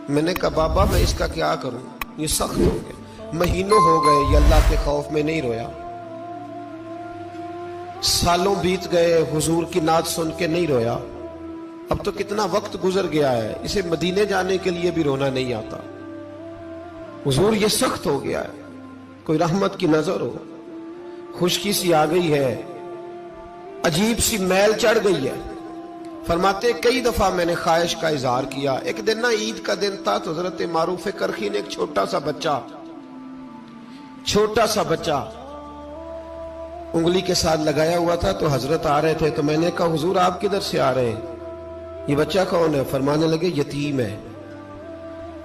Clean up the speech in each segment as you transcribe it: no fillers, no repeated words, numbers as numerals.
میں نے کہا بابا میں اس کا کیا کروں، یہ سخت ہو گیا، مہینوں ہو گئے یہ اللہ کے خوف میں نہیں رویا، سالوں بیت گئے حضور کی نعت سن کے نہیں رویا، اب تو کتنا وقت گزر گیا ہے، اسے مدینے جانے کے لیے بھی رونا نہیں آتا۔ حضور یہ سخت ہو گیا ہے، کوئی رحمت کی نظر ہو، خشکی سی آ گئی ہے، عجیب سی میل چڑھ گئی ہے۔ فرماتے کئی دفعہ میں نے خواہش کا اظہار کیا۔ ایک دن نا عید کا دن تھا تو حضرت معروف کرخی نے ایک چھوٹا سا بچہ انگلی کے ساتھ لگایا ہوا تھا، تو حضرت آ رہے تھے، تو میں نے کہا حضور آپ کدھر سے آ رہے ہیں، یہ بچہ کون ہے؟ فرمانے لگے یتیم ہے۔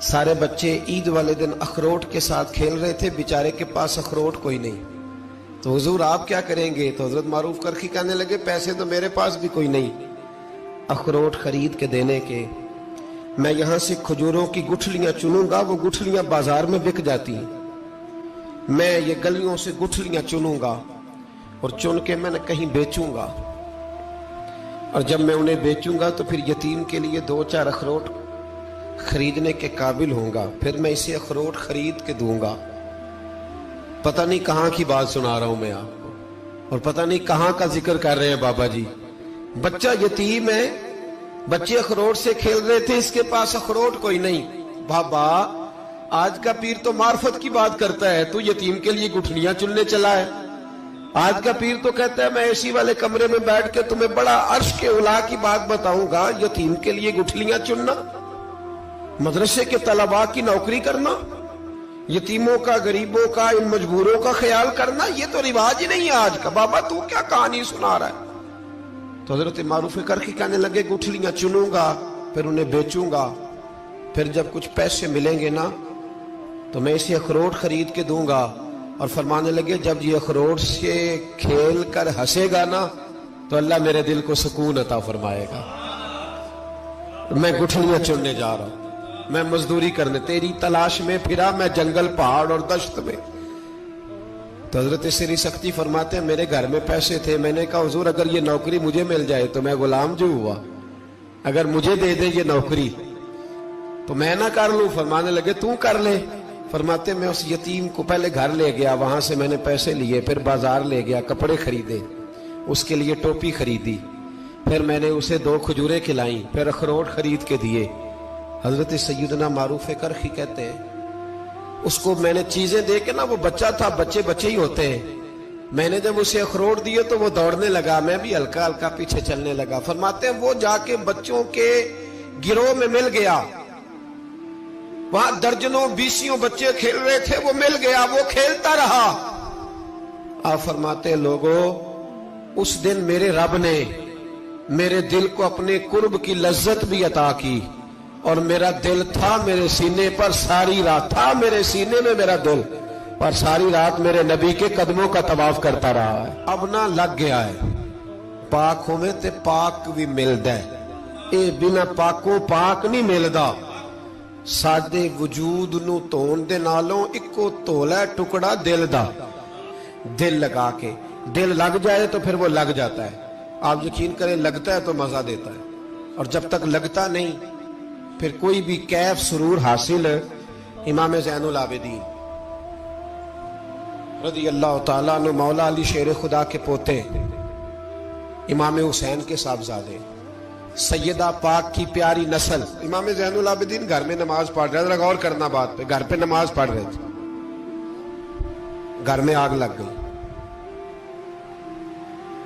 سارے بچے عید والے دن اخروٹ کے ساتھ کھیل رہے تھے، بیچارے کے پاس اخروٹ کوئی نہیں، تو حضور آپ کیا کریں گے؟ تو حضرت معروف کرخی کہنے لگے پیسے تو میرے پاس بھی کوئی نہیں اخروٹ خرید کے دینے کے، میں یہاں سے کھجوروں کی گٹھلیاں چنوں گا، وہ گٹھلیاں بازار میں بک جاتی ہیں، میں یہ گلیوں سے گٹھلیاں چنوں گا اور چن کے میں نے کہیں بیچوں گا، اور جب میں انہیں بیچوں گا تو پھر یتیم کے لیے 2-4 اخروٹ خریدنے کے قابل ہوں گا، پھر میں اسے اخروٹ خرید کے دوں گا۔ پتہ نہیں کہاں کی بات سنا رہا ہوں میں آپ کو، اور پتہ نہیں کہاں کا ذکر کر رہے ہیں بابا جی۔ بچہ یتیم ہے، بچے اخروٹ سے کھیل رہے تھے، اس کے پاس اخروٹ کوئی نہیں۔ بابا آج کا پیر تو معرفت کی بات کرتا ہے، تو یتیم کے لیے گٹھلیاں چننے چلا ہے۔ آج کا پیر تو کہتا ہے میں اے سی والے کمرے میں بیٹھ کے تمہیں بڑا عرش کے اعلیٰ کی بات بتاؤں گا، یتیم کے لیے گٹھلیاں چننا، مدرسے کے طلباء کی نوکری کرنا، یتیموں کا، غریبوں کا، ان مجبوروں کا خیال کرنا، یہ تو رواج ہی نہیں ہے آج کا۔ بابا تو کیا کہانی سنا رہا ہے؟ تو حضرت معروف کرخی کہنے لگے گٹھلیاں چنوں گا، پھر انہیں بیچوں گا، پھر جب کچھ پیسے ملیں گے نا تو میں اسے اخروٹ خرید کے دوں گا، اور فرمانے لگے جب یہ اخروٹ سے کھیل کر ہنسے گا نا تو اللہ میرے دل کو سکون عطا فرمائے گا۔ میں گٹھلیاں چننے جا رہا ہوں، میں مزدوری کرنے، تیری تلاش میں پھرا میں جنگل، پہاڑ اور دشت میں۔ تو حضرت سری سختی فرماتے ہیں میرے گھر میں پیسے تھے، میں نے کہا حضور اگر یہ نوکری مجھے مل جائے تو میں غلام جو ہوا، اگر مجھے دے دے یہ نوکری تو میں نہ کر لوں؟ فرمانے لگے تو کر لے۔ فرماتے میں اس یتیم کو پہلے گھر لے گیا، وہاں سے میں نے پیسے لیے، پھر بازار لے گیا، کپڑے خریدے، اس کے لیے ٹوپی خریدی، پھر میں نے اسے 2 کھجوریں کھلائیں، پھر اخروٹ خرید کے دیے۔ حضرت سیدنا معروف کرخی کہتے ہیں اس کو میں نے چیزیں دے کے نا، وہ بچہ تھا، بچے ہی ہوتے ہیں، میں نے جب اسے اخروٹ دیے تو وہ دوڑنے لگا، میں بھی ہلکا ہلکا پیچھے چلنے لگا۔ فرماتے ہیں وہ جا کے بچوں کے گروہ میں مل گیا، وہاں درجنوں 20 بچے کھیل رہے تھے، وہ مل گیا، وہ کھیلتا رہا۔ آپ فرماتے ہیں لوگوں اس دن میرے رب نے میرے دل کو اپنے قرب کی لذت بھی عطا کی، اور میرا دل تھا میرے سینے پر ساری رات، تھا میرے سینے میں میرا دل، پر ساری رات میرے نبی کے قدموں کا طواف کرتا رہا ہے۔ اب نہ لگ گیا ہے، پاک ہوئے تے پاک بھی ملدا ہے، اے بنا پاکوں پاک نہیں ملدا۔ سادے وجود نو تون دے نالوں اکو تولا ٹکڑا دل دا، دل لگا کے، دل لگ جائے تو پھر وہ لگ جاتا ہے۔ آپ یقین کریں لگتا ہے تو مزہ دیتا ہے، اور جب تک لگتا نہیں پھر کوئی بھی کیف سرور حاصل۔ امام زین العابدین رضی اللہ تعالیٰ عنہ مولا علی شیر خدا کے پوتے، امام حسین کے صاحبزادے، سیدہ پاک کی پیاری نسل، امام زین العابدین گھر میں نماز پڑھ رہے تھے، غور کرنا بات پہ، گھر پہ نماز پڑھ رہے تھے، گھر میں آگ لگ گئی۔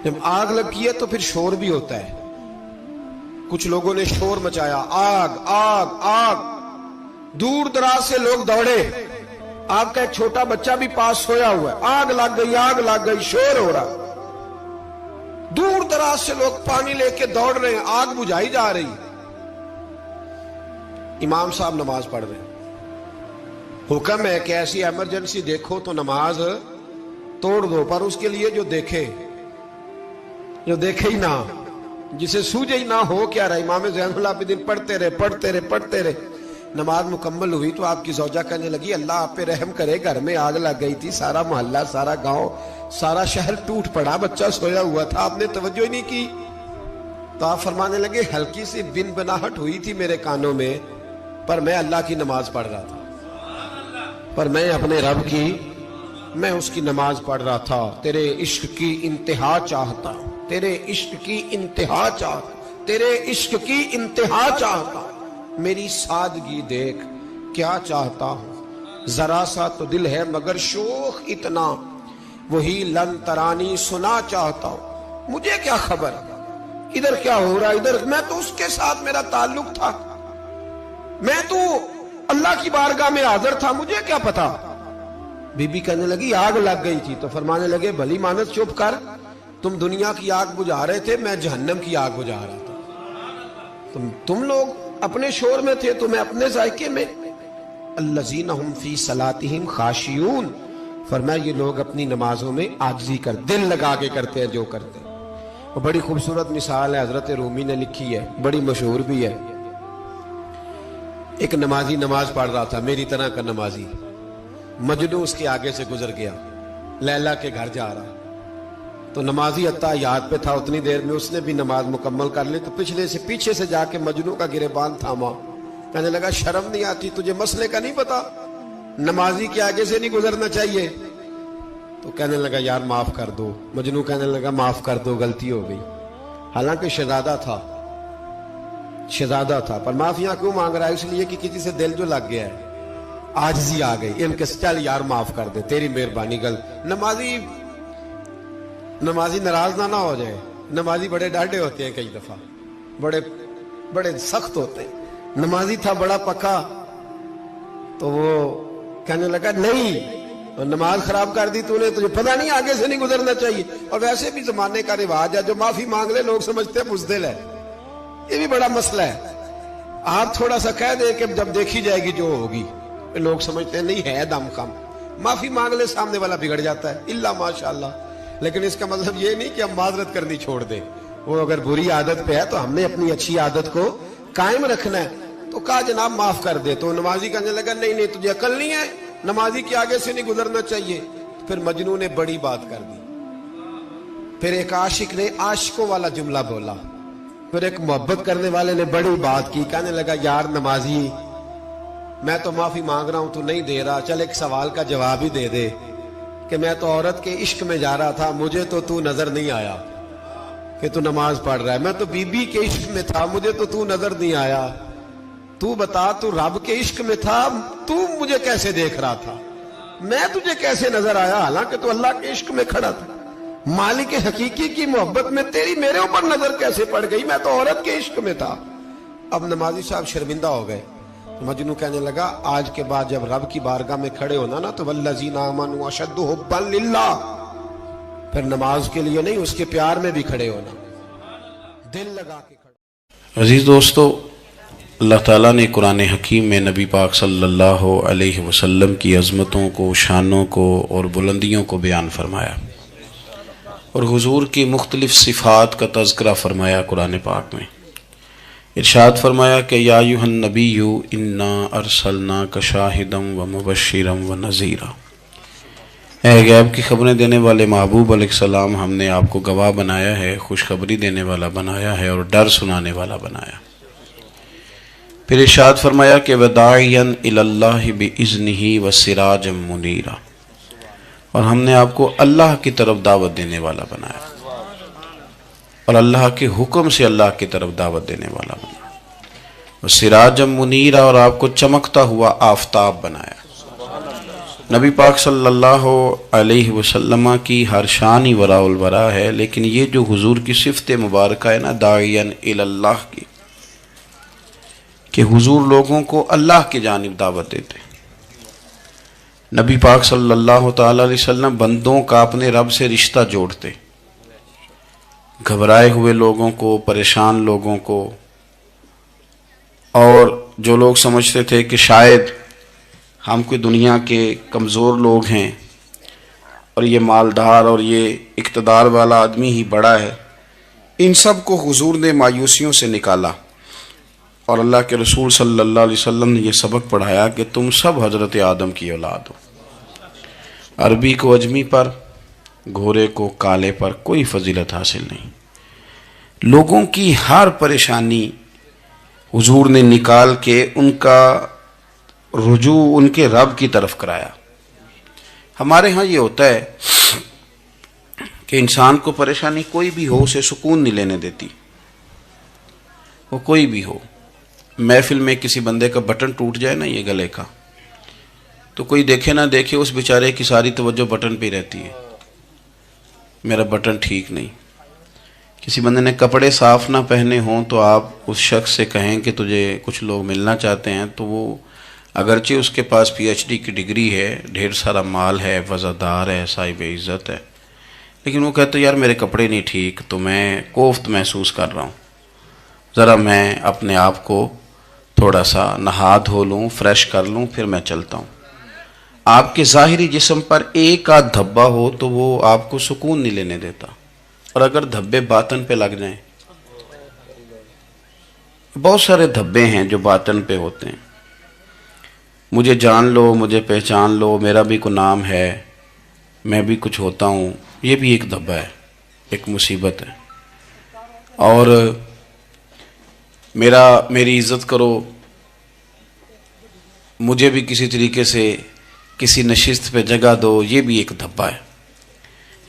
جب آگ لگی ہے تو پھر شور بھی ہوتا ہے، کچھ لوگوں نے شور مچایا، آگ آگ آگ، دور دراز سے لوگ دوڑے، آپ کا ایک چھوٹا بچہ بھی پاس سویا ہوا ہے، آگ لگ گئی آگ لگ گئی، شور ہو رہا، دور دراز سے لوگ پانی لے کے دوڑ رہے ہیں، آگ بجھائی جا رہی۔ امام صاحب نماز پڑھ رہے ہیں، حکم ہے کہ ایسی ایمرجنسی دیکھو تو نماز توڑ دو، پر اس کے لیے جو دیکھے ہی نہ، جسے سوجے ہی نہ ہو کیا رہا۔ امام زین العابدین پڑھتے رہے، نماز مکمل ہوئی تو آپ کی زوجہ کہنے لگی اللہ آپ پہ رحم کرے، گھر میں آگ لگ گئی تھی، سارا محلہ، سارا گاؤں، سارا شہر ٹوٹ پڑا، بچہ سویا ہوا تھا، آپ نے توجہ ہی نہیں کی۔ تو آپ فرمانے لگے ہلکی سی بن بناہٹ ہوئی تھی میرے کانوں میں، پر میں اللہ کی نماز پڑھ رہا تھا، پر میں اپنے رب کی، میں اس کی نماز پڑھ رہا تھا، تیرے عشق کی انتہا چاہتا، تیرے عشق کی انتہا چاہتا، تیرے عشق کی انتہا چاہتا، میری سادگی دیکھ کیا چاہتا ہوں، ذرا سا تو دل ہے مگر شوخ اتنا، وہی لن ترانی سنا چاہتا ہوں، مجھے کیا خبر ادھر کیا ہو رہا، ادھر میں تو اس کے ساتھ میرا تعلق تھا، میں تو اللہ کی بارگاہ میں حاضر تھا، مجھے کیا پتا۔ بی بی کہنے لگی آگ لگ گئی تھی، تو فرمانے لگے بھلی مانس چپ کر، تم دنیا کی آگ بجھا رہے تھے، میں جہنم کی آگ بجھا رہا تھا، تم لوگ اپنے شور میں تھے تو میں اپنے ذائقے میں۔ الذین ہم فی صلاتہم خاشعون، فرمایا یہ لوگ اپنی نمازوں میں عاجزی کر دل لگا کے کرتے ہیں جو کرتے ہیں۔ وہ بڑی خوبصورت مثال ہے، حضرت رومی نے لکھی ہے، بڑی مشہور بھی ہے۔ ایک نمازی نماز پڑھ رہا تھا، میری طرح کا نمازی، مجنو اس کے آگے سے گزر گیا، لیلا کے گھر جا رہا، تو نمازی اتحیات پہ تھا، اتنی دیر میں اس نے بھی نماز مکمل کر لی، تو پیچھے سے جا کے مجنو کا گریبان تھاما، کہنے لگا شرم نہیں آتی تجھے، مسئلے کا نہیں پتا، نمازی کے آگے سے نہیں گزرنا چاہیے؟ تو کہنے لگا یار معاف کر دو، مجنو کہنے لگا معاف کر دو، غلطی ہو گئی، حالانکہ شہزادہ تھا، پر معافیاں کیوں مانگ رہا ہے؟ اس لیے کہ کسی سے دل جو لگ گیا ہے، عاجزی آ گئی، ان کے چل یار معاف کر دے، تیری مہربانی، نمازی ناراض نہ ہو جائے، نمازی بڑے ڈاڈے ہوتے ہیں، کئی دفعہ بڑے سخت ہوتے ہیں، نمازی تھا بڑا پکا، تو وہ کہنے لگا نہیں، نماز خراب کر دی تو نے، تجھے پتہ نہیں آگے سے نہیں گزرنا چاہیے، اور ویسے بھی زمانے کا رواج ہے، جو معافی مانگ لے لوگ سمجھتے ہیں بزدل ہے، یہ بھی بڑا مسئلہ ہے، آپ تھوڑا سا کہہ دیں کہ جب دیکھی جائے گی جو ہوگی، لوگ سمجھتے ہیں نہیں ہے دم کم، معافی مانگ لے سامنے والا بگڑ جاتا ہے، الا ماشاءاللہ، لیکن اس کا مطلب یہ نہیں کہ ہم معذرت کرنی چھوڑ دیں، وہ اگر بری عادت پہ ہے تو ہم نے اپنی اچھی عادت کو قائم رکھنا ہے، تو کہا جناب معاف کر دے، تو نمازی کہنے لگا نہیں تجھے عقل نہیں ہے، نمازی کے آگے سے نہیں گزرنا چاہیے، پھر مجنون نے بڑی بات کر دی، پھر ایک عاشق نے عاشقوں والا جملہ بولا، پھر ایک محبت کرنے والے نے بڑی بات کی، کہنے لگا یار نمازی میں تو معافی مانگ رہا ہوں تو نہیں دے رہا، چل ایک سوال کا جواب ہی دے دے کہ میں تو عورت کے عشق میں جا رہا تھا، مجھے تو نظر نہیں آیا کہ تو نماز پڑھ رہا ہے، میں تو بی بی کے عشق میں تھا، مجھے تو نظر نہیں آیا، تو بتا تو رب کے عشق میں تھا، تو مجھے کیسے دیکھ رہا تھا، میں تجھے کیسے نظر آیا، حالانکہ تو اللہ کے عشق میں کھڑا تھا، مالک حقیقی کی محبت میں تیری میرے اوپر نظر کیسے پڑ گئی، میں تو عورت کے عشق میں تھا۔ اب نمازی صاحب شرمندہ ہو گئے، مجنو کہنے لگا آج کے بعد جب رب کی بارگاہ میں کھڑے ہونا نا تو والذین آمنوا اشد حبا للہ، پھر نماز کے لیے نہیں اس کے پیار میں بھی کھڑے ہونا، دل لگا کے کھڑے۔ عزیز دوستو، اللہ تعالیٰ نے قرآن حکیم میں نبی پاک صلی اللہ علیہ وسلم کی عظمتوں کو، شانوں کو اور بلندیوں کو بیان فرمایا، اور حضور کی مختلف صفات کا تذکرہ فرمایا قرآن پاک میں۔ ارشاد فرمایا کہ یا ایھا النبی انا ارسلناک شاہدا ومبشرا ونذیرا، اے غیب کی خبریں دینے والے محبوب علیہ السلام، ہم نے آپ کو گواہ بنایا ہے، خوشخبری دینے والا بنایا ہے، اور ڈر سنانے والا بنایا۔ پھر ارشاد فرمایا کہ وداعیا الی اللہ باذنہ وسراجا منیرا، اور ہم نے آپ کو اللہ کی طرف دعوت دینے والا بنایا، اور اللہ کے حکم سے اللہ کی طرف دعوت دینے والا بنایا، سراجا منیرا، اور آپ کو چمکتا ہوا آفتاب بنایا۔ نبی پاک صلی اللہ علیہ وسلم کی ہر شان ہی وراء الورا ہے، لیکن یہ جو حضور کی صفت مبارکہ ہے نا داعیا الی اللہ کی، کہ حضور لوگوں کو اللہ کی جانب دعوت دیتے۔ نبی پاک صلی اللہ تعالی علیہ وسلم بندوں کا اپنے رب سے رشتہ جوڑتے، گھبرائے ہوئے لوگوں کو، پریشان لوگوں کو، اور جو لوگ سمجھتے تھے کہ شاید ہم کوئی دنیا کے کمزور لوگ ہیں اور یہ مالدار اور یہ اقتدار والا آدمی ہی بڑا ہے، ان سب کو حضور نے مایوسیوں سے نکالا، اور اللہ کے رسول صلی اللہ علیہ وسلم نے یہ سبق پڑھایا کہ تم سب حضرت آدم کی اولاد ہو، عربی کو اجمی پر، گھورے کو کالے پر کوئی فضیلت حاصل نہیں۔ لوگوں کی ہر پریشانی حضور نے نکال کے ان کا رجوع ان کے رب کی طرف کرایا۔ ہمارے ہاں یہ ہوتا ہے کہ انسان کو پریشانی کوئی بھی ہو اسے سکون نہیں لینے دیتی، وہ کوئی بھی ہو۔ محفل میں کسی بندے کا بٹن ٹوٹ جائے نا یہ گلے کا، تو کوئی دیکھے نہ دیکھے اس بیچارے کی ساری توجہ بٹن پہ رہتی ہے، میرا بٹن ٹھیک نہیں۔ کسی بندے نے کپڑے صاف نہ پہنے ہوں تو آپ اس شخص سے کہیں کہ تجھے کچھ لوگ ملنا چاہتے ہیں، تو وہ اگرچہ اس کے پاس PhD کی ڈگری ہے، ڈھیر سارا مال ہے، وزادار ہے، صاحب عزت ہے، لیکن وہ کہتے یار میرے کپڑے نہیں ٹھیک تو میں کوفت محسوس کر رہا ہوں، ذرا میں اپنے آپ کو تھوڑا سا نہا دھو لوں، فریش کر لوں، پھر میں چلتا ہوں۔ آپ کے ظاہری جسم پر ایک آدھ دھبا ہو تو وہ آپ کو سکون نہیں لینے دیتا، اور اگر دھبے باطن پہ لگ جائیں، بہت سارے دھبے ہیں جو باطن پہ ہوتے ہیں، مجھے جان لو، مجھے پہچان لو، میرا بھی کوئی نام ہے، میں بھی کچھ ہوتا ہوں، یہ بھی ایک دھبا ہے، ایک مصیبت ہے۔ اور میری عزت کرو، مجھے بھی کسی طریقے سے کسی نشست پہ جگہ دو، یہ بھی ایک دھبا ہے۔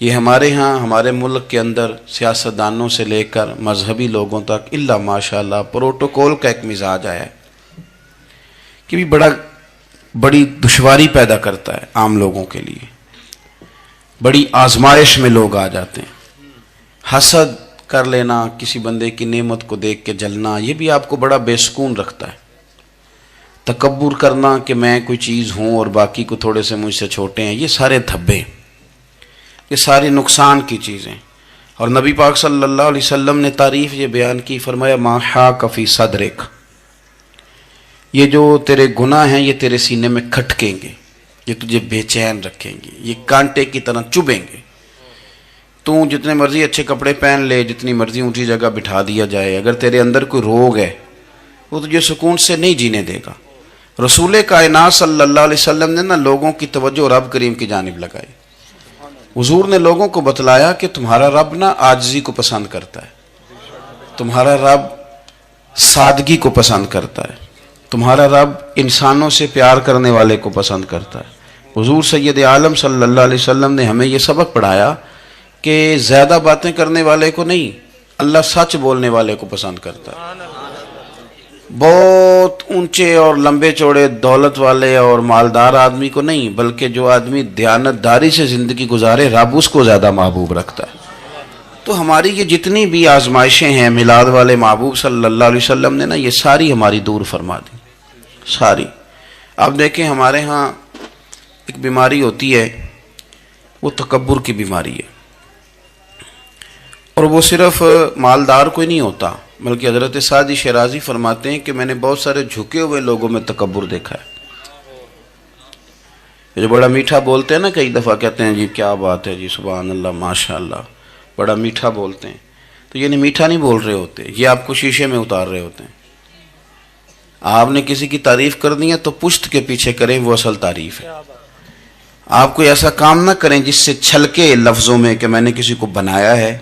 یہ ہمارے ہاں ہمارے ملک کے اندر سیاستدانوں سے لے کر مذہبی لوگوں تک الا ماشاءاللہ پروٹوکول کا ایک مزاج آیا ہے کہ بھی بڑی دشواری پیدا کرتا ہے عام لوگوں کے لیے، بڑی آزمائش میں لوگ آ جاتے ہیں۔ حسد کر لینا، کسی بندے کی نعمت کو دیکھ کے جلنا، یہ بھی آپ کو بڑا بے سکون رکھتا ہے۔ تکبر کرنا کہ میں کوئی چیز ہوں اور باقی کو تھوڑے سے مجھ سے چھوٹے ہیں، یہ سارے دھبے، یہ ساری نقصان کی چیزیں۔ اور نبی پاک صلی اللہ علیہ وسلم نے تعریف یہ بیان کی، فرمایا ما حاک فی صدرک، یہ جو تیرے گناہ ہیں یہ تیرے سینے میں کھٹکیں گے، یہ تجھے بے چین رکھیں گے، یہ کانٹے کی طرح چبھیں گے۔ تو جتنے مرضی اچھے کپڑے پہن لے، جتنی مرضی اونچی جگہ بٹھا دیا جائے، اگر تیرے اندر کوئی روگ ہے وہ تجھے سکون سے نہیں جینے دے گا۔ رسول کائنات صلی اللہ علیہ وسلم نے نا لوگوں کی توجہ رب کریم کی جانب لگائی۔ حضور نے لوگوں کو بتلایا کہ تمہارا رب نا عاجزی کو پسند کرتا ہے، تمہارا رب سادگی کو پسند کرتا ہے، تمہارا رب انسانوں سے پیار کرنے والے کو پسند کرتا ہے۔ حضور سید عالم صلی اللہ علیہ وسلم نے ہمیں یہ سبق پڑھایا کہ زیادہ باتیں کرنے والے کو نہیں، اللہ سچ بولنے والے کو پسند کرتا ہے۔ بہت اونچے اور لمبے چوڑے دولت والے اور مالدار آدمی کو نہیں، بلکہ جو آدمی دیانتداری سے زندگی گزارے رب اس کو زیادہ محبوب رکھتا ہے۔ تو ہماری یہ جتنی بھی آزمائشیں ہیں، میلاد والے محبوب صلی اللہ علیہ وسلم نے نا یہ ساری ہماری دور فرما دی، ساری۔ اب دیکھیں ہمارے ہاں ایک بیماری ہوتی ہے، وہ تکبر کی بیماری ہے، اور وہ صرف مالدار کوئی نہیں ہوتا، بلکہ حضرت سعدی شیرازی فرماتے ہیں کہ میں نے بہت سارے جھکے ہوئے لوگوں میں تکبر دیکھا ہے۔ جو بڑا میٹھا بولتے ہیں نا، کئی دفعہ کہتے ہیں جی کیا بات ہے جی، سبحان اللہ ماشاء اللہ، بڑا میٹھا بولتے ہیں، تو یہ نہیں میٹھا نہیں بول رہے ہوتے، یہ آپ کو شیشے میں اتار رہے ہوتے ہیں۔ آپ نے کسی کی تعریف کرنی ہے تو پشت کے پیچھے کریں، وہ اصل تعریف ہے۔ آپ کوئی ایسا کام نہ کریں جس سے چھلکے لفظوں میں کہ میں نے کسی کو بنایا ہے،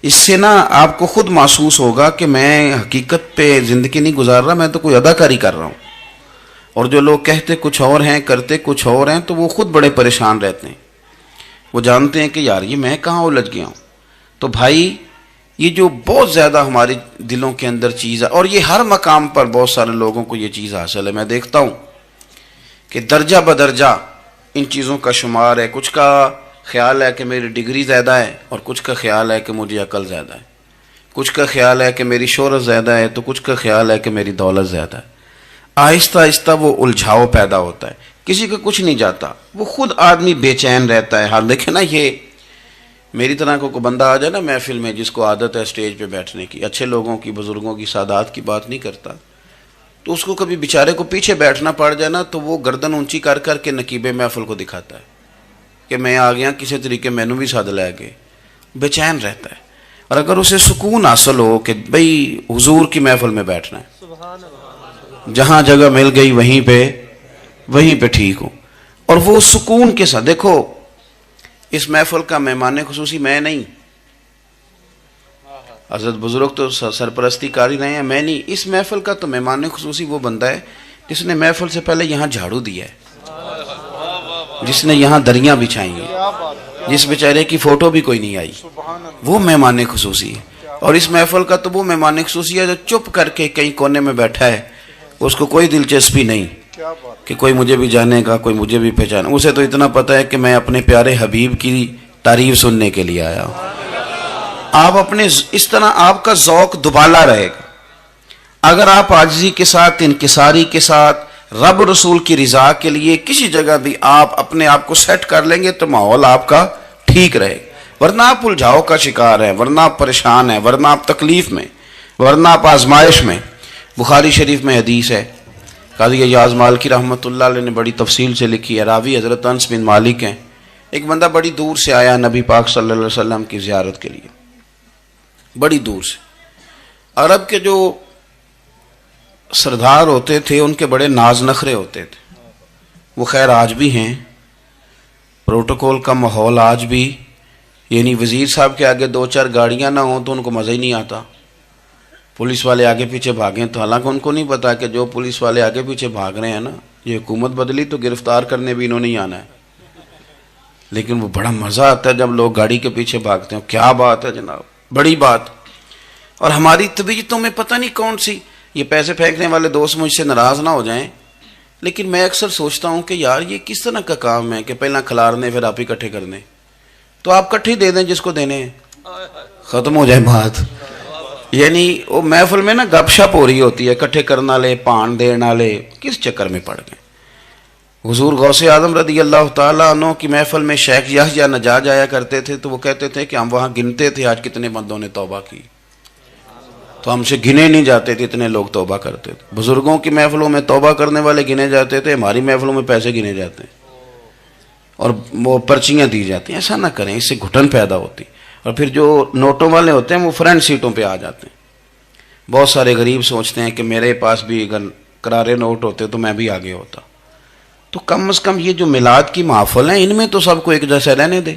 اس سے نا آپ کو خود محسوس ہوگا کہ میں حقیقت پہ زندگی نہیں گزار رہا، میں تو کوئی اداکاری کر رہا ہوں۔ اور جو لوگ کہتے کچھ اور ہیں کرتے کچھ اور ہیں تو وہ خود بڑے پریشان رہتے ہیں، وہ جانتے ہیں کہ یار یہ میں کہاں الجھ گیا ہوں۔ تو بھائی یہ جو بہت زیادہ ہمارے دلوں کے اندر چیز ہے، اور یہ ہر مقام پر بہت سارے لوگوں کو یہ چیز حاصل ہے، میں دیکھتا ہوں کہ درجہ بدرجہ ان چیزوں کا شمار ہے۔ کچھ کا خیال ہے کہ میری ڈگری زیادہ ہے، اور کچھ کا خیال ہے کہ مجھے عقل زیادہ ہے، کچھ کا خیال ہے کہ میری شہرت زیادہ ہے، تو کچھ کا خیال ہے کہ میری دولت زیادہ ہے۔ آہستہ آہستہ وہ الجھاؤ پیدا ہوتا ہے، کسی کا کچھ نہیں جاتا، وہ خود آدمی بے چین رہتا ہے۔ حال دیکھیں نا، یہ میری طرح کو بندہ آ جائے نا محفل میں جس کو عادت ہے اسٹیج پہ بیٹھنے کی، اچھے لوگوں کی، بزرگوں کی، سادات کی بات نہیں کرتا، تو اس کو کبھی بیچارے کو پیچھے بیٹھنا پڑ جائے نا تو وہ گردن اونچی کر کر کے نقیب محفل کو دکھاتا ہے کہ میں آ گیا، کسی طریقے مینوں بھی ساتھ لے کے، بے چین رہتا ہے۔ اور اگر اسے سکون حاصل ہو کہ بھئی حضور کی محفل میں بیٹھنا ہے، جہاں جگہ مل گئی وہیں پہ ٹھیک ہو، اور وہ سکون کے ساتھ، دیکھو اس محفل کا مہمان خصوصی میں نہیں، حضرت بزرگ تو سرپرستی کاری رہے ہیں، میں نہیں. اس محفل کا تو مہمان خصوصی وہ بندہ ہے جس نے محفل سے پہلے یہاں جھاڑو دیا ہے، جس نے یہاں دریاں بچھائی ہیں، جس بیچارے کی فوٹو بھی کوئی نہیں آئی، وہ مہمان خصوصی ہے. اور اس محفل کا تو وہ مہمان خصوصی ہے جو چپ کر کے کہیں کونے میں بیٹھا ہے، اس کو کوئی دلچسپی نہیں کہ کوئی مجھے بھی جانے گا، کوئی مجھے بھی پہچانے. اسے تو اتنا پتہ ہے کہ میں اپنے پیارے حبیب کی تعریف سننے کے لیے آیا ہوں. آپ اپنے اس طرح آپ کا ذوق دوبالا رہے گا اگر آپ عاجزی کے ساتھ، انکساری کے ساتھ، رب رسول کی رضا کے لیے کسی جگہ بھی آپ اپنے آپ کو سیٹ کر لیں گے تو ماحول آپ کا ٹھیک رہے گا. ورنہ آپ الجھاؤ کا شکار ہیں، ورنہ آپ پریشان ہیں، ورنہ آپ تکلیف میں، ورنہ آپ آزمائش میں. بخاری شریف میں حدیث ہے، قاضی ایاز مالکی رحمۃ اللہ علیہ نے بڑی تفصیل سے لکھی ہے، راوی حضرت انس بن مالک ہیں. ایک بندہ بڑی دور سے آیا نبی پاک صلی اللہ علیہ وسلم کی زیارت کے لیے، بڑی دور سے. عرب کے جو سردار ہوتے تھے ان کے بڑے ناز نخرے ہوتے تھے، وہ خیر آج بھی ہیں. پروٹوکول کا ماحول آج بھی، یعنی وزیر صاحب کے آگے دو چار گاڑیاں نہ ہوں تو ان کو مزہ ہی نہیں آتا. پولیس والے آگے پیچھے بھاگیں تو حالانکہ ان کو نہیں پتا کہ جو پولیس والے آگے پیچھے بھاگ رہے ہیں نا، یہ حکومت بدلی تو گرفتار کرنے بھی انہوں نے ہی آنا ہے. لیکن وہ بڑا مزہ آتا ہے جب لوگ گاڑی کے پیچھے بھاگتے ہیں. کیا بات ہے جناب، بڑی بات. اور ہماری طبیعتوں میں پتہ نہیں کون سی، یہ پیسے پھینکنے والے دوست مجھ سے ناراض نہ ہو جائیں، لیکن میں اکثر سوچتا ہوں کہ یار یہ کس طرح کا کام ہے کہ پہلا کھلارنے پھر آپ اکٹھے کرنے. تو آپ کٹھے دے دیں جس کو دینے ہیں، ختم ہو جائے بات. یعنی وہ محفل میں نا گپ شپ ہو رہی ہوتی ہے، اکٹھے کرنا لے، پان دینا لے، کس چکر میں پڑ گئے. حضور غوث اعظم رضی اللہ تعالیٰ عنہ کی محفل میں شیخ یحییٰ نجار جایا کرتے تھے تو وہ کہتے تھے کہ ہم وہاں گنتے تھے آج کتنے بندوں نے توبہ کی، تو ہم سے گنے نہیں جاتے تھے، اتنے لوگ توبہ کرتے تھے. بزرگوں کی محفلوں میں توبہ کرنے والے گنے جاتے تھے، ہماری محفلوں میں پیسے گنے جاتے ہیں اور وہ پرچیاں دی جاتی ہیں. ایسا نہ کریں، اس سے گھٹن پیدا ہوتی. اور پھر جو نوٹوں والے ہوتے ہیں وہ فرنٹ سیٹوں پہ آ جاتے ہیں. بہت سارے غریب سوچتے ہیں کہ میرے پاس بھی اگر کرارے نوٹ ہوتے تو میں بھی آگے ہوتا. تو کم از کم یہ جو میلاد کی محافل ہیں ان میں تو سب کو ایک جیسا رہنے دے،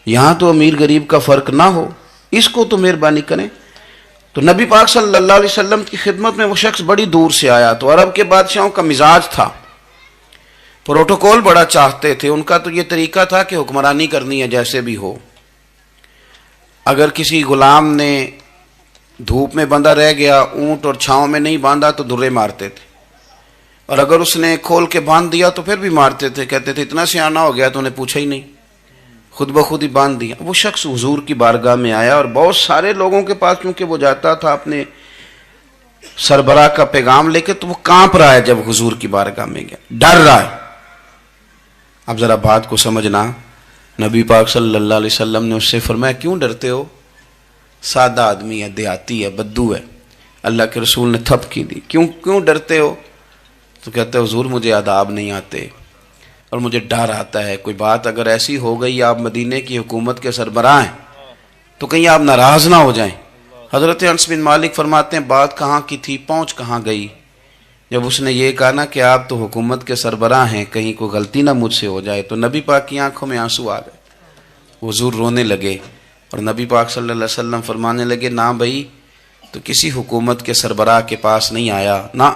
یہاں تو امیر غریب کا فرق نہ ہو، اس کو تو مہربانی کریں. تو نبی پاک صلی اللہ علیہ وسلم کی خدمت میں وہ شخص بڑی دور سے آیا. تو عرب کے بادشاہوں کا مزاج تھا، پروٹوکول بڑا چاہتے تھے. ان کا تو یہ طریقہ تھا کہ حکمرانی کرنی ہے جیسے بھی ہو. اگر کسی غلام نے دھوپ میں بندھا رہ گیا، اونٹ اور چھاؤں میں نہیں باندھا تو درے مارتے تھے، اور اگر اس نے کھول کے باندھ دیا تو پھر بھی مارتے تھے. کہتے تھے اتنا سیانہ ہو گیا تو انہیں پوچھا ہی نہیں، خود بخود ہی باندھ دیا. وہ شخص حضور کی بارگاہ میں آیا اور بہت سارے لوگوں کے پاس کیونکہ وہ جاتا تھا اپنے سربراہ کا پیغام لے کے، تو وہ کانپ رہا ہے جب حضور کی بارگاہ میں گیا، ڈر رہا ہے. اب ذرا بات کو سمجھنا، نبی پاک صلی اللہ علیہ وسلم نے اس سے فرمایا کیوں ڈرتے ہو؟ سادہ آدمی ہے، دیہاتی ہے، بدو ہے. اللہ کے رسول نے تھپ کی دی، کیوں ڈرتے ہو؟ تو کہتے ہیں حضور مجھے آداب نہیں آتے اور مجھے ڈر آتا ہے، کوئی بات اگر ایسی ہو گئی آپ مدینے کی حکومت کے سربراہ ہیں تو کہیں آپ ناراض نہ ہو جائیں. حضرت انس بن مالک فرماتے ہیں بات کہاں کی تھی پہنچ کہاں گئی. جب اس نے یہ کہا نا کہ آپ تو حکومت کے سربراہ ہیں، کہیں کوئی غلطی نہ مجھ سے ہو جائے، تو نبی پاک کی آنکھوں میں آنسو آ گئے. حضور رونے لگے اور نبی پاک صلی اللہ علیہ وسلم فرمانے لگے نہ بھائی تو کسی حکومت کے سربراہ کے پاس نہیں آیا، نہ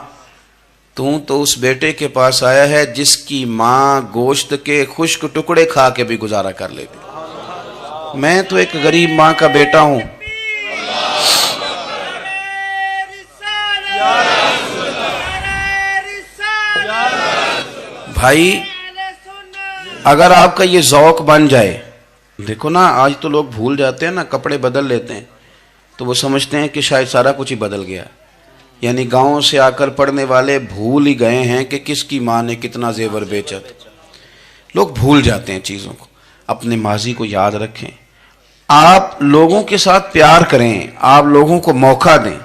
تو اس بیٹے کے پاس آیا ہے جس کی ماں گوشت کے خشک ٹکڑے کھا کے بھی گزارا کر لیتی. میں تو ایک غریب ماں کا بیٹا ہوں. بھائی اگر آپ کا یہ ذوق بن جائے، دیکھو نا آج تو لوگ بھول جاتے ہیں نا، کپڑے بدل لیتے ہیں تو وہ سمجھتے ہیں کہ شاید سارا کچھ ہی بدل گیا. یعنی گاؤں سے آ کر پڑھنے والے بھول ہی گئے ہیں کہ کس کی ماں نے کتنا زیور بیچا. لوگ بھول جاتے ہیں چیزوں کو. اپنے ماضی کو یاد رکھیں، آپ لوگوں کے ساتھ پیار کریں، آپ لوگوں کو موقع دیں،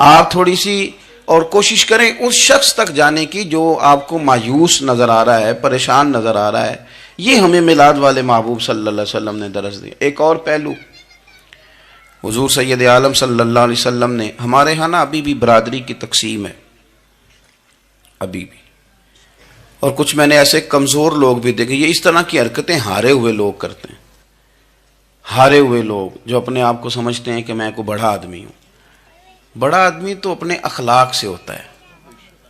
آپ تھوڑی سی اور کوشش کریں اس شخص تک جانے کی جو آپ کو مایوس نظر آ رہا ہے، پریشان نظر آ رہا ہے. یہ ہمیں میلاد والے محبوب صلی اللہ علیہ وسلم نے درس دیا. ایک اور پہلو، حضور سید عالم صلی اللہ علیہ وسلم نے، ہمارے ہاں نا ابھی بھی برادری کی تقسیم ہے، ابھی بھی، اور کچھ میں نے ایسے کمزور لوگ بھی دیکھے، یہ اس طرح کی حرکتیں ہارے ہوئے لوگ کرتے ہیں. ہارے ہوئے لوگ جو اپنے آپ کو سمجھتے ہیں کہ میں کوئی بڑا آدمی ہوں. بڑا آدمی تو اپنے اخلاق سے ہوتا ہے,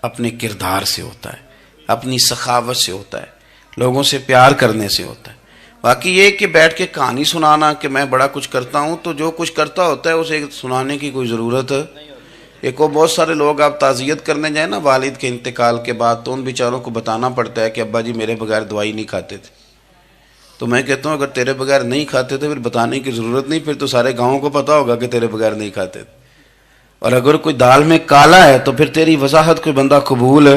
اپنے کردار سے ہوتا ہے, اپنی سخاوت سے ہوتا ہے, لوگوں سے پیار کرنے سے ہوتا ہے. باقی یہ کہ بیٹھ کے کہانی سنانا کہ میں بڑا کچھ کرتا ہوں, تو جو کچھ کرتا ہوتا ہے اسے سنانے کی کوئی ضرورت ایک وہ بہت سارے لوگ آپ تعزیت کرنے جائیں نا والد کے انتقال کے بعد, تو ان بیچاروں کو بتانا پڑتا ہے کہ ابا جی میرے بغیر دوائی نہیں کھاتے تھے. تو میں کہتا ہوں اگر تیرے بغیر نہیں کھاتے تھے پھر بتانے کی ضرورت نہیں, پھر تو سارے گاؤں کو پتا ہوگا کہ تیرے بغیر نہیں کھاتے تھے. اور اگر کوئی دال میں کالا ہے تو پھر تیری وضاحت کوئی بندہ قبول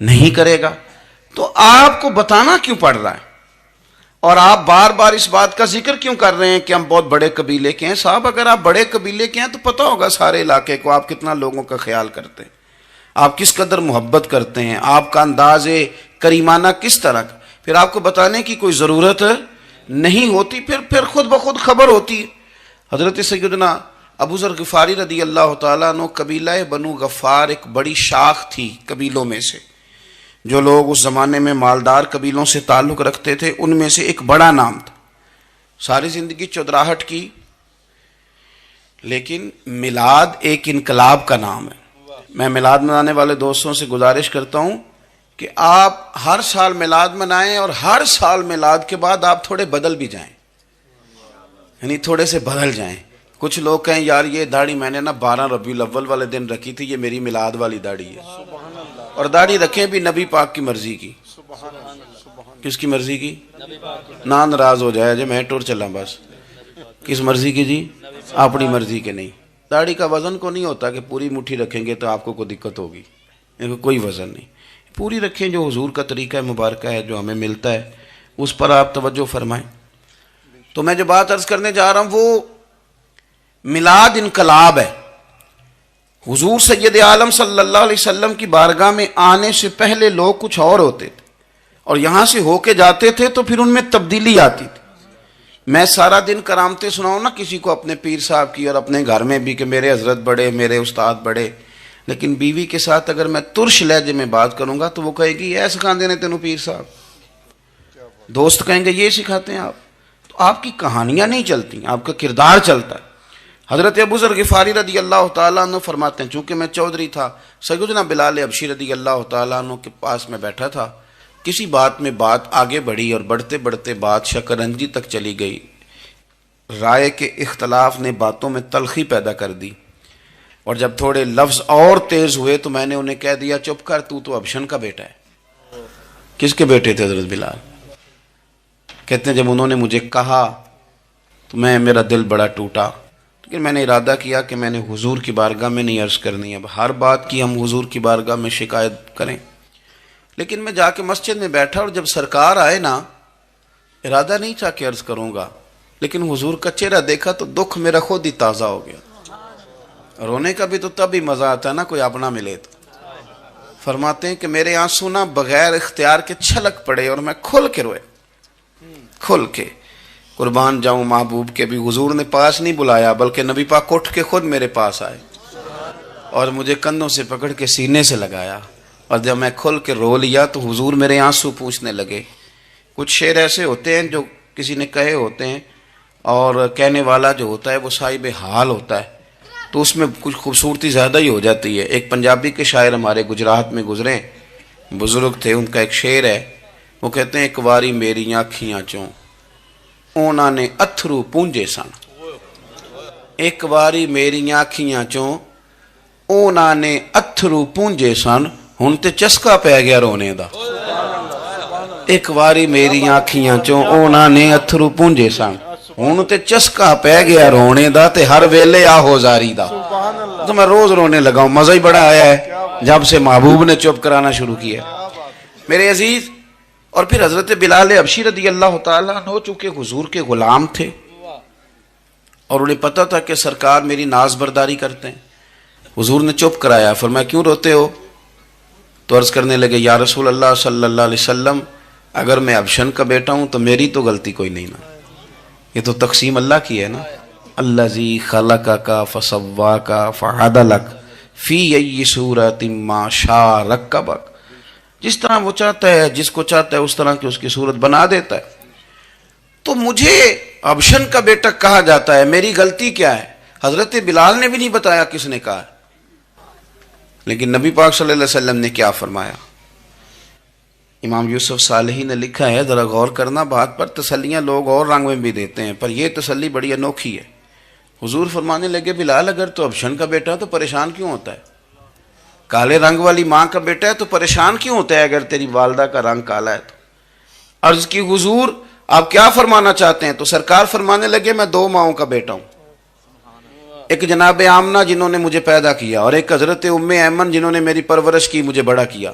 نہیں کرے گا. تو آپ کو بتانا کیوں پڑ رہا ہے, اور آپ بار بار اس بات کا ذکر کیوں کر رہے ہیں کہ ہم بہت بڑے قبیلے کے ہیں؟ صاحب اگر آپ بڑے قبیلے کے ہیں تو پتہ ہوگا سارے علاقے کو آپ کتنا لوگوں کا خیال کرتے ہیں, آپ کس قدر محبت کرتے ہیں, آپ کا انداز کریمانہ کس طرح کا. پھر آپ کو بتانے کی کوئی ضرورت نہیں ہوتی, پھر خود بخود خبر ہوتی. حضرت سیدنا ابو ذر غفاری رضی اللہ تعالیٰ عنہ قبیلہ بنو غفار ایک بڑی شاخ تھی قبیلوں میں سے. جو لوگ اس زمانے میں مالدار قبیلوں سے تعلق رکھتے تھے ان میں سے ایک بڑا نام تھا. ساری زندگی چودراہٹ کی, لیکن میلاد ایک انقلاب کا نام ہے. میں میلاد منانے والے دوستوں سے گزارش کرتا ہوں کہ آپ ہر سال میلاد منائیں, اور ہر سال میلاد کے بعد آپ تھوڑے بدل بھی جائیں, یعنی تھوڑے سے بدل جائیں. کچھ لوگ کہیں یار یہ داڑھی میں نے نا 12 ربیع الاول والے دن رکھی تھی, یہ میری میلاد والی داڑھی ہے. اور داڑھی رکھیں بھی نبی پاک کی مرضی کی. کس کی مرضی کی؟ نہ ناراض ہو جائے جی میں ٹور چلا بس. کس مرضی کی جی؟ اپنی مرضی کے نہیں. داڑھی کا وزن کو نہیں ہوتا کہ پوری مٹھی رکھیں گے تو آپ کو کوئی دقت ہوگی, کوئی وزن نہیں. پوری رکھیں, جو حضور کا طریقہ مبارکہ ہے جو ہمیں ملتا ہے اس پر آپ توجہ فرمائیں. تو میں جو بات عرض کرنے جا رہا ہوں وہ میلاد انقلاب ہے. حضور سید عالم صلی اللہ علیہ وسلم کی بارگاہ میں آنے سے پہلے لوگ کچھ اور ہوتے تھے, اور یہاں سے ہو کے جاتے تھے تو پھر ان میں تبدیلی آتی تھی. میں سارا دن کرامتیں سناؤں نا کسی کو اپنے پیر صاحب کی اور اپنے گھر میں بھی کہ میرے حضرت بڑے, میرے استاد بڑے, لیکن بیوی کے ساتھ اگر میں ترش لہجے میں بات کروں گا تو وہ کہے گی یہ سکھاندے نے تینوں پیر صاحب. دوست کہیں گے یہ سکھاتے ہیں آپ. تو آپ کی کہانیاں نہیں چلتی, آپ کا کردار چلتا ہے. حضرت ابو ذر غفاری رضی اللہ تعالیٰ عنہ فرماتے ہیں چونکہ میں چودھری تھا, سیدنا بلال حبشی رضی اللہ تعالیٰ عنہ کے پاس میں بیٹھا تھا. کسی بات میں بات آگے بڑھی اور بڑھتے بڑھتے بات شکرنجی تک چلی گئی. رائے کے اختلاف نے باتوں میں تلخی پیدا کر دی, اور جب تھوڑے لفظ اور تیز ہوئے تو میں نے انہیں کہہ دیا چپ کر, تو ابشن کا بیٹا ہے. کس کے بیٹے تھے حضرت بلال؟ کہتے ہیں جب انہوں نے مجھے کہا تو میرا دل بڑا ٹوٹا, لیکن میں نے ارادہ کیا کہ میں نے حضور کی بارگاہ میں نہیں عرض کرنی. اب ہر بات کی ہم حضور کی بارگاہ میں شکایت کریں. لیکن میں جا کے مسجد میں بیٹھا, اور جب سرکار آئے نا, ارادہ نہیں تھا کہ عرض کروں گا, لیکن حضور کا چہرہ دیکھا تو دکھ میرا خود ہی تازہ ہو گیا. رونے کا بھی تو تب ہی مزہ آتا ہے نا کوئی اپنا ملے تو. فرماتے ہیں کہ میرے آنسو نا بغیر اختیار کے چھلک پڑے اور میں کھل کے روئے, کھل کے. قربان جاؤں محبوب کے بھی حضور نے پاس نہیں بلایا, بلکہ نبی پاک اٹھ کے خود میرے پاس آئے اور مجھے کندھوں سے پکڑ کے سینے سے لگایا, اور جب میں کھل کے رو لیا تو حضور میرے آنسو پوچھنے لگے. کچھ شعر ایسے ہوتے ہیں جو کسی نے کہے ہوتے ہیں, اور کہنے والا جو ہوتا ہے وہ صاحب حال ہوتا ہے, تو اس میں کچھ خوبصورتی زیادہ ہی ہو جاتی ہے. ایک پنجابی کے شاعر ہمارے گجرات میں گزرے, بزرگ تھے, ان کا ایک شعر ہے, وہ کہتے ہیں ایک واری میری آنکھیاں چوں اونا نے اتھرو پونجے سن. ایک واری میری آنکھیاں چوں اونا نے اتھرو پونجے سن, ہن تے چسکا پہ گیا رونے دا. ایک واری میری آنکھیاں چوں اونا نے اتھرو پونجے سن, ہن تے چسکا پہ گیا رونے دا, تے ہر ویلے آہو زاری دا. تو میں روز رونے لگا ہوں, مزہ ہی بڑا آیا ہے جب سے محبوب نے چپ کرانا شروع کیا میرے عزیز. اور پھر حضرت بلال حبشی رضی اللہ تعالیٰ عنہ چونکہ حضور کے غلام تھے, اور انہیں پتہ تھا کہ سرکار میری ناز برداری کرتے ہیں. حضور نے چپ کرایا, فرمایا کیوں روتے ہو؟ تو عرض کرنے لگے یا رسول اللہ صلی اللہ علیہ وسلم, اگر میں ابشن کا بیٹا ہوں تو میری تو غلطی کوئی نہیں نا, یہ تو تقسیم اللہ کی ہے نا. الذی خلقک فسواک فعدلک فی ای صورت ما شاء رکبک. جس طرح وہ چاہتا ہے, جس کو چاہتا ہے اس طرح کی اس کی صورت بنا دیتا ہے. تو مجھے ابشن کا بیٹا کہا جاتا ہے، میری غلطی کیا ہے؟ حضرت بلال نے بھی نہیں بتایا کس نے کہا ہے، لیکن نبی پاک صلی اللہ علیہ وسلم نے کیا فرمایا؟ امام یوسف صالحی نے لکھا ہے، ذرا غور کرنا بات پر، تسلیاں لوگ اور رنگ میں بھی دیتے ہیں، پر یہ تسلی بڑی انوکھی ہے۔ حضور فرمانے لگے بلال اگر تو ابشن کا بیٹا تو پریشان کیوں ہوتا ہے؟ کالے رنگ والی ماں کا بیٹا ہے تو پریشان کیوں ہوتا ہے اگر تیری والدہ کا رنگ کالا ہے تو؟ عرض کی حضور آپ کیا فرمانا چاہتے ہیں؟ تو سرکار فرمانے لگے میں دو ماؤں کا بیٹا ہوں، ایک جناب آمنہ جنہوں نے مجھے پیدا کیا، اور ایک حضرت ام ایمن جنہوں نے میری پرورش کی، مجھے بڑا کیا۔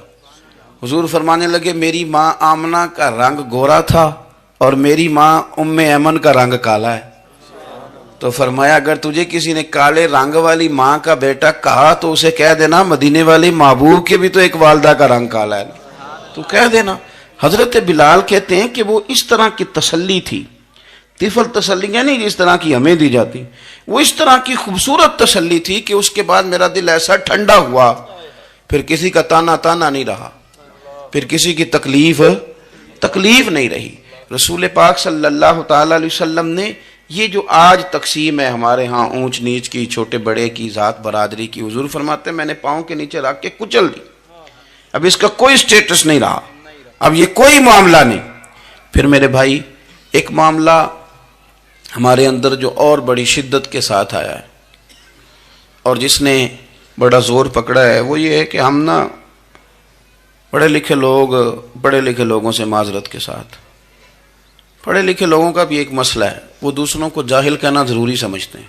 حضور فرمانے لگے میری ماں آمنہ کا رنگ گورا تھا اور میری ماں ام ایمن کا رنگ کالا ہے۔ تو فرمایا اگر تجھے کسی نے کالے رنگ والی ماں کا بیٹا کہا تو اسے کہہ دینا مدینے والے محبوب کے بھی تو ایک والدہ کا رنگ کالا ہے، تو کہہ دینا۔ حضرت بلال کہتے ہیں کہ وہ اس طرح کی تسلی تھی، طفل تسلیاں نہیں جس طرح کی ہمیں دی جاتی، وہ اس طرح کی خوبصورت تسلی تھی کہ اس کے بعد میرا دل ایسا ٹھنڈا ہوا، پھر کسی کا تانا نہیں رہا، پھر کسی کی تکلیف نہیں رہی۔ رسول پاک صلی اللہ تعالی علیہ وسلم نے یہ جو آج تقسیم ہے ہمارے ہاں اونچ نیچ کی، چھوٹے بڑے کی، ذات برادری کی، حضور فرماتے ہیں میں نے پاؤں کے نیچے رکھ کے کچل دی، اب اس کا کوئی سٹیٹس نہیں رہا، اب یہ کوئی معاملہ نہیں۔ پھر میرے بھائی ایک معاملہ ہمارے اندر جو اور بڑی شدت کے ساتھ آیا ہے اور جس نے بڑا زور پکڑا ہے، وہ یہ ہے کہ ہم نا پڑھے لکھے لوگوں سے معذرت کے ساتھ، پڑھے لکھے لوگوں کا بھی ایک مسئلہ ہے، وہ دوسروں کو جاہل کہنا ضروری سمجھتے ہیں،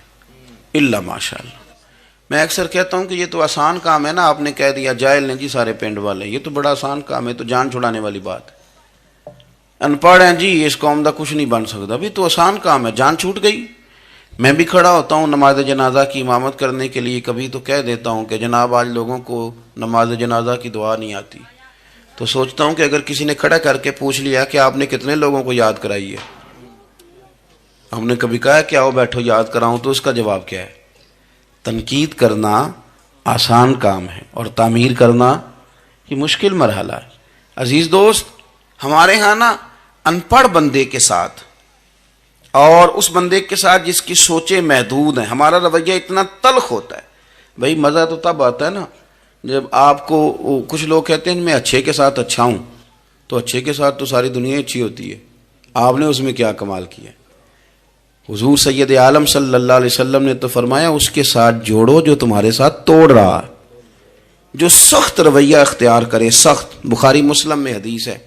الا ماشاء اللہ۔ میں اکثر کہتا ہوں کہ یہ تو آسان کام ہے نا، آپ نے کہہ دیا جاہل نے جی سارے پنڈ والے، یہ تو بڑا آسان کام ہے، تو جان چھڑانے والی بات ہے۔ ان پڑھ ہیں جی اس قوم دا کچھ نہیں بن سکتا، بھی تو آسان کام ہے، جان چھوٹ گئی۔ میں بھی کھڑا ہوتا ہوں نماز جنازہ کی امامت کرنے کے لیے، کبھی تو کہہ دیتا ہوں کہ جناب آج لوگوں کو نماز جنازہ کی دعا نہیں آتی، تو سوچتا ہوں کہ اگر کسی نے کھڑا کر کے پوچھ لیا کہ آپ نے کتنے لوگوں کو یاد کرائی ہے، ہم نے کبھی کہا کہ آؤ بیٹھو یاد کراؤں، تو اس کا جواب کیا ہے؟ تنقید کرنا آسان کام ہے اور تعمیر کرنا یہ مشکل مرحلہ ہے۔ عزیز دوست، ہمارے ہاں نا ان پڑھ بندے کے ساتھ اور اس بندے کے ساتھ جس کی سوچیں محدود ہیں، ہمارا رویہ اتنا تلخ ہوتا ہے۔ بھائی مزہ تو تب آتا ہے نا جب آپ کو، کچھ لوگ کہتے ہیں میں اچھے کے ساتھ اچھا ہوں، تو اچھے کے ساتھ تو ساری دنیا اچھی ہوتی ہے، آپ نے اس میں کیا کمال کیا؟ حضور سید عالم صلی اللہ علیہ وسلم نے تو فرمایا اس کے ساتھ جوڑو جو تمہارے ساتھ توڑ رہا ہے، جو سخت رویہ اختیار کرے، سخت۔ بخاری مسلم میں حدیث ہے،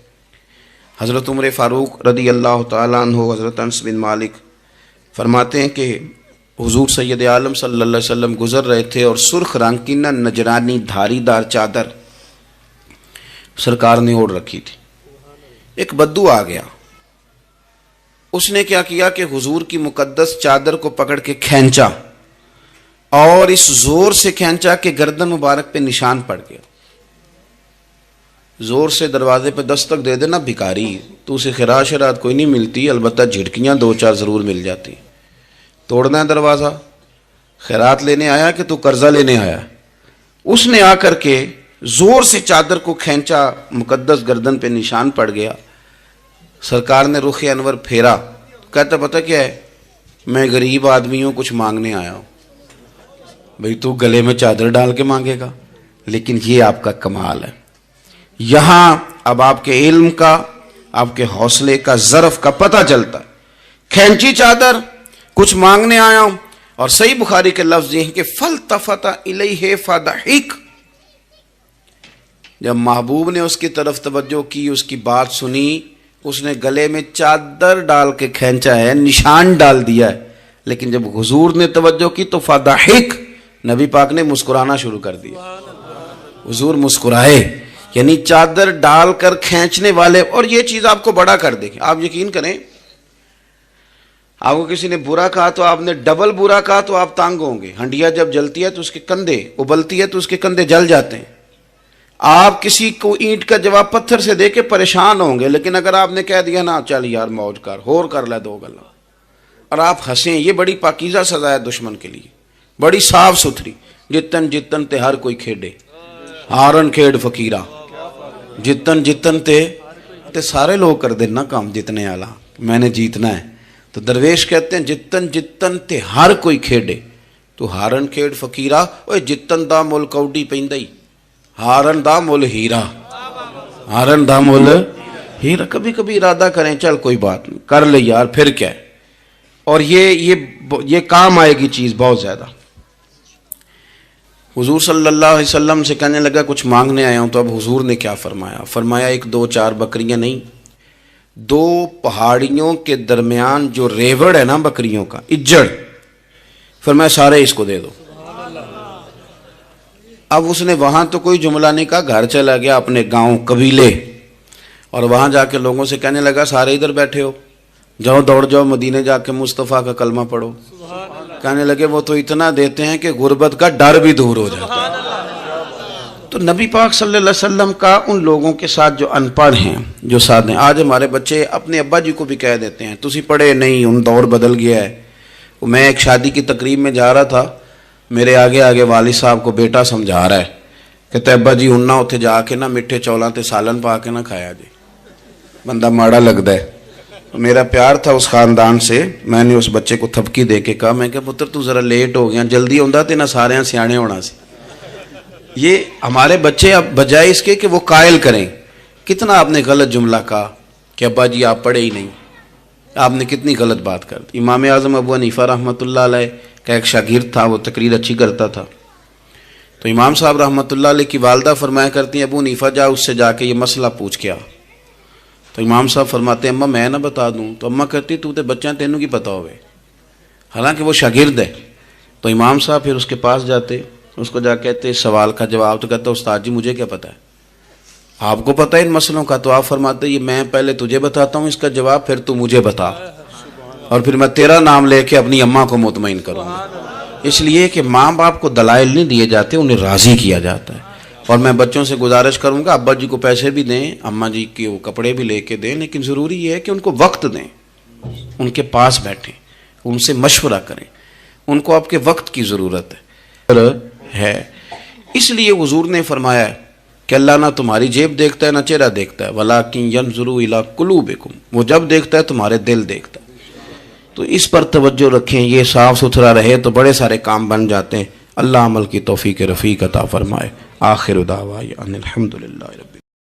حضرت عمر فاروق رضی اللہ تعالیٰ عنہ، حضرت انس بن مالک فرماتے ہیں کہ حضور سید عالم صلی اللہ علیہ وسلم گزر رہے تھے اور سرخ رنگ کی نہ نجرانی دھاری دار چادر سرکار نے اوڑھ رکھی تھی۔ ایک بدو آ گیا، اس نے کیا کیا کہ حضور کی مقدس چادر کو پکڑ کے کھینچا، اور اس زور سے کھینچا کہ گردن مبارک پہ نشان پڑ گیا۔ زور سے دروازے پہ دستک دے دینا بھکاری، تو اسے خراش شرات کوئی نہیں ملتی، البتہ جھٹکیاں دو چار ضرور مل جاتی۔ توڑنا ہے دروازہ، خیرات لینے آیا کہ تو قرضہ لینے آیا؟ اس نے آ کر کے زور سے چادر کو کھینچا، مقدس گردن پہ نشان پڑ گیا۔ سرکار نے رخ انور پھیرا، کہتا پتہ کیا ہے، میں غریب آدمی ہوں، کچھ مانگنے آیا ہوں۔ بھئی تو گلے میں چادر ڈال کے مانگے گا؟ لیکن یہ آپ کا کمال ہے، یہاں اب آپ کے علم کا، آپ کے حوصلے کا، ظرف کا پتہ چلتا ہے۔ کھینچی چادر، کچھ مانگنے آیا ہوں، اور صحیح بخاری کے لفظ یہ ہیں کہ فَالْتَفَتَ إِلَيْهِ فَضَحِكَ، جب محبوب نے اس کی طرف توجہ کی، اس کی بات سنی، اس نے گلے میں چادر ڈال کے کھینچا ہے، نشان ڈال دیا ہے، لیکن جب حضور نے توجہ کی تو فَضَحِكَ، نبی پاک نے مسکرانا شروع کر دیا، حضور مسکرائے، یعنی چادر ڈال کر کھینچنے والے۔ اور یہ چیز آپ کو بڑا کر دے گی، آپ یقین کریں، آپ کو کسی نے برا کہا تو آپ نے ڈبل برا کہا تو آپ تانگ ہوں گے۔ ہنڈیا جب جلتی ہے تو اس کے کندھے، ابلتی ہے تو اس کے کندھے جل جاتے ہیں۔ آپ کسی کو اینٹ کا جواب پتھر سے دے کے پریشان ہوں گے، لیکن اگر آپ نے کہہ دیا نا چل یار موج کر، ہور کر لے دو گلا، اور آپ ہنسیں، یہ بڑی پاکیزہ سزا ہے دشمن کے لیے، بڑی صاف ستھری۔ جتن جتن تے ہر کوئی کھیڈے، ہارن کھیڈ فقیرہ، جتن جتن تے تے سارے لوگ کر دینا کام جتنے آلا میں نے جیتنا ہے. تو درویش کہتے ہیں جتن جتن تے ہر کوئی کھیڑے تو ہارن کھیڑ فقیرہ اوے جتن دا مول کوڈی پیندائی ہارن دا مول ہیرا ہارن دا مول ہیرا. کبھی کبھی ارادہ کریں چل کوئی بات نہیں کر لے یار پھر کیا ہے. اور یہ کام آئے گی چیز بہت زیادہ. حضور صلی اللہ علیہ وسلم سے کہنے لگا کچھ مانگنے آیا ہوں. تو اب حضور نے کیا فرمایا؟ فرمایا 1 2 4 بکریاں نہیں، 2 پہاڑیوں کے درمیان جو ریوڑ ہے نا بکریوں کا اجڑ، فرمایا سارے اس کو دے دو. اب اس نے وہاں تو کوئی جملہ نہیں کہا، گھر چلا گیا اپنے گاؤں قبیلے اور وہاں جا کے لوگوں سے کہنے لگا سارے ادھر بیٹھے ہو، جاؤ دوڑ جاؤ مدینے جا کے مصطفیٰ کا کلمہ پڑھو. کہنے لگے وہ تو اتنا دیتے ہیں کہ غربت کا ڈر بھی دور ہو جاتا ہے. تو نبی پاک صلی اللہ علیہ وسلم کا ان لوگوں کے ساتھ جو ان پڑھ ہیں جو ساتھ ہیں. آج ہمارے بچے اپنے ابا جی کو بھی کہہ دیتے ہیں تسی پڑھے نہیں، ان دور بدل گیا ہے. میں ایک شادی کی تقریب میں جا رہا تھا، میرے آگے آگے والد صاحب کو بیٹا سمجھا رہا ہے کہ ابا جی ہن نہ اتنے جا کے نہ میٹھے چولاں تے سالن پا کے نہ کھایا جی، بندہ ماڑا لگتا ہے. میرا پیار تھا اس خاندان سے، میں نے اس بچے کو تھپکی دے کے کہا، میں کہ پتر تو ذرا لیٹ ہو گیا، جلدی ہوندا تے نہ سارے سیانے ہونا سی. یہ ہمارے بچے اب بجائے اس کے کہ وہ قائل کریں، کتنا آپ نے غلط جملہ کہا کہ ابا جی آپ پڑھے ہی نہیں، آپ نے کتنی غلط بات کر دی. امام اعظم ابو حنیفہ رحمۃ اللہ علیہ کا ایک شاگرد تھا، وہ تقریر اچھی کرتا تھا. تو امام صاحب رحمۃ اللہ علیہ کی والدہ فرمایا کرتی ہیں ابو حنیفہ جا اس سے جا کے یہ مسئلہ پوچھ کے آ. تو امام صاحب فرماتے ہیں اماں میں نہ بتا دوں. تو اماں کہتی تو تے بچہ تینوں کی پتہ ہوئے، حالانکہ وہ شاگرد ہے. تو امام صاحب پھر اس کے پاس جاتے، اس کو جا کہتے اس سوال کا جواب. تو کہتا استاد جی مجھے کیا پتہ ہے، آپ کو پتہ ہے ان مسئلوں کا. تو آپ فرماتے یہ میں پہلے تجھے بتاتا ہوں اس کا جواب، پھر تو مجھے بتا، اور پھر میں تیرا نام لے کے اپنی اماں کو مطمئن کروں گا. اس لیے کہ ماں باپ کو دلائل نہیں دیے جاتے، انہیں راضی کیا جاتا ہے. اور میں بچوں سے گزارش کروں گا ابا جی کو پیسے بھی دیں، اماں جی کے وہ کپڑے بھی لے کے دیں، لیکن ضروری یہ ہے کہ ان کو وقت دیں، ان کے پاس بیٹھیں، ان سے مشورہ کریں. ان کو آپ کے وقت کی ضرورت ہے. اس لیے حضور نے فرمایا ہے کہ اللہ نہ تمہاری جیب دیکھتا ہے نہ چہرہ دیکھتا ہے، وَلَٰكِن يَنْظُرُ إِلَىٰ قُلُوبِكُمْ، وہ جب دیکھتا ہے تمہارے دل دیکھتا ہے. تو اس پر توجہ رکھیں، یہ صاف ستھرا رہے تو بڑے سارے کام بن جاتے ہیں. اللہ عمل کی توفیق رفیق عطا فرمائے. آخر دعوانا ان الحمدللہ.